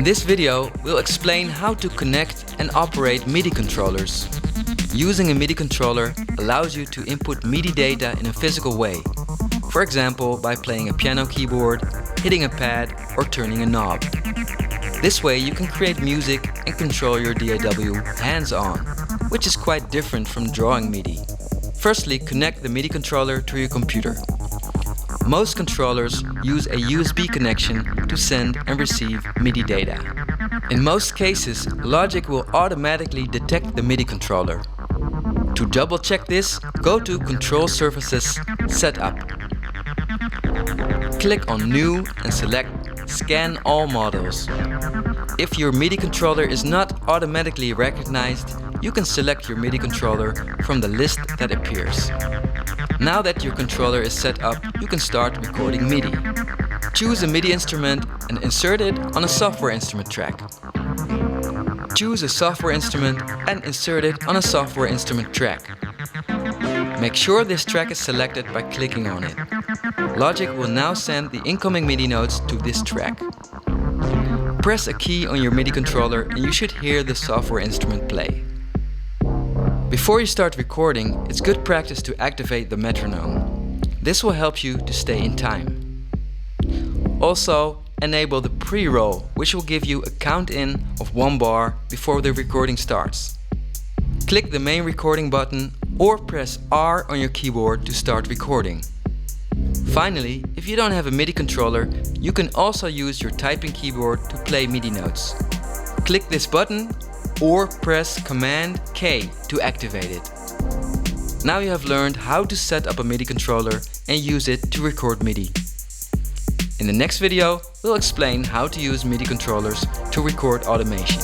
In this video, we'll explain how to connect and operate MIDI controllers. Using a MIDI controller allows you to input MIDI data in a physical way. For example, by playing a piano keyboard, hitting a pad, or turning a knob. This way you can create music and control your DAW hands-on, which is quite different from drawing MIDI. Firstly, connect the MIDI controller to your computer. Most controllers use a USB connection to send and receive MIDI data. In most cases, Logic will automatically detect the MIDI controller. To double check this, go to Control Surfaces, Setup. Click on New and select Scan All Models. If your MIDI controller is not automatically recognized, you can select your MIDI controller from the list that appears. Now that your controller is set up, you can start recording MIDI. Choose a MIDI instrument and insert it on a software instrument track. Choose a software instrument and insert it on a software instrument track. Make sure this track is selected by clicking on it. Logic will now send the incoming MIDI notes to this track. Press a key on your MIDI controller and you should hear the software instrument play. Before you start recording, it's good practice to activate the metronome. This will help you to stay in time. Also, enable the pre-roll, which will give you a count-in of 1 bar before the recording starts. Click the main recording button or press R on your keyboard to start recording. Finally, if you don't have a MIDI controller, you can also use your typing keyboard to play MIDI notes. Click this button or press Command K to activate it. Now you have learned how to set up a MIDI controller and use it to record MIDI. In the next video, we'll explain how to use MIDI controllers to record automation.